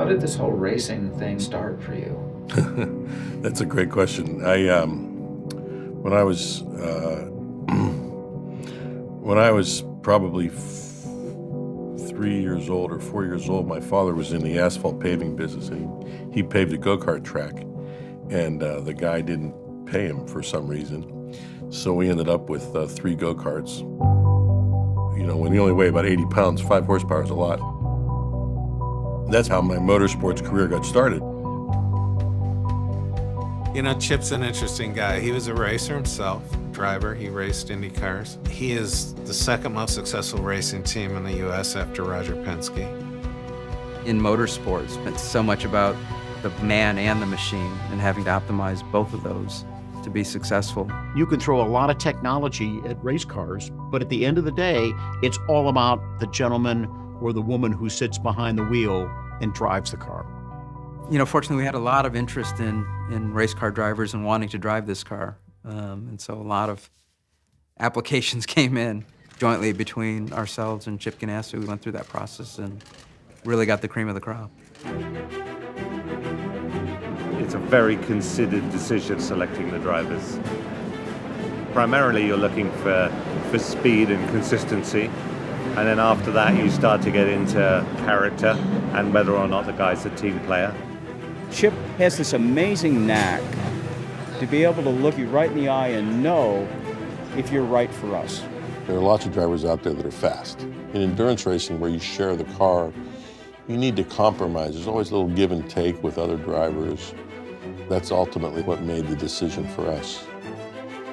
How did this whole racing thing start for you? That's a great question. When I was probably 3 years old or 4 years old, my father was in the asphalt paving business, and he paved a go-kart track, and the guy didn't pay him for some reason. So we ended up with 3 go-karts. You know, when you only weigh about 80 pounds, 5 horsepower is a lot. That's how my motorsports career got started. You know, Chip's an interesting guy. He was a racer himself, driver. He raced Indy cars. He is the second most successful racing team in the U.S. after Roger Penske. In motorsports, it's so much about the man and the machine and having to optimize both of those to be successful. You can throw a lot of technology at race cars, but at the end of the day, it's all about the gentleman or the woman who sits behind the wheel and drives the car. You know, fortunately, we had a lot of interest in race car drivers and wanting to drive this car. And so a lot of applications came in jointly between ourselves and Chip Ganassi. We went through that process and really got the cream of the crop. It's a very considered decision selecting the drivers. Primarily, you're looking for speed and consistency. And then after that, you start to get into character and whether or not the guy's a team player. Chip has this amazing knack to be able to look you right in the eye and know if you're right for us. There are lots of drivers out there that are fast. In endurance racing, where you share the car, you need to compromise. There's always a little give and take with other drivers. That's ultimately what made the decision for us.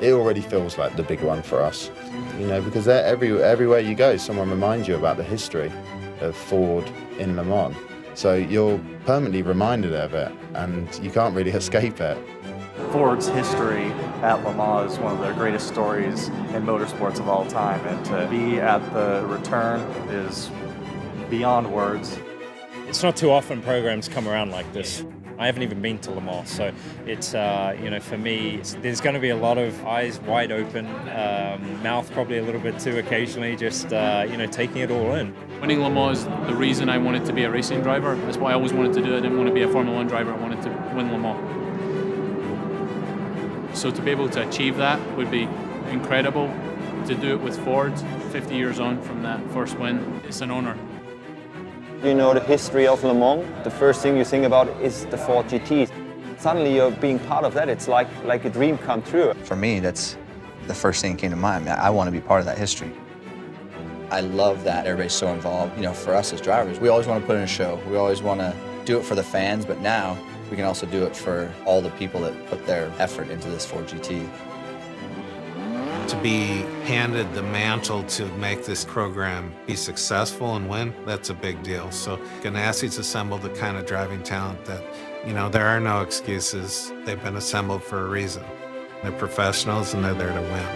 It already feels like the big one for us, you know, because everywhere you go, someone reminds you about the history of Ford in Le Mans. So you're permanently reminded of it, and you can't really escape it. Ford's history at Le Mans is one of the greatest stories in motorsports of all time, and to be at the return is beyond words. It's not too often programs come around like this. I haven't even been to Le Mans, so it's, you know, for me, there's going to be a lot of eyes wide open, mouth probably a little bit too occasionally, just, you know, taking it all in. Winning Le Mans is the reason I wanted to be a racing driver. That's why I always wanted to do it. I didn't want to be a Formula One driver, I wanted to win Le Mans. So to be able to achieve that would be incredible. To do it with Ford, 50 years on from that first win, it's an honor. You know the history of Le Mans, the first thing you think about is the Ford GT. Suddenly you're being part of that, it's like a dream come true. For me, that's the first thing that came to mind. I want to be part of that history. I love that everybody's so involved. You know, for us as drivers, we always want to put in a show. We always want to do it for the fans, but now we can also do it for all the people that put their effort into this Ford GT. To be handed the mantle to make this program be successful and win, that's a big deal. So Ganassi's assembled the kind of driving talent that, you know, there are no excuses. They've been assembled for a reason. They're professionals and they're there to win.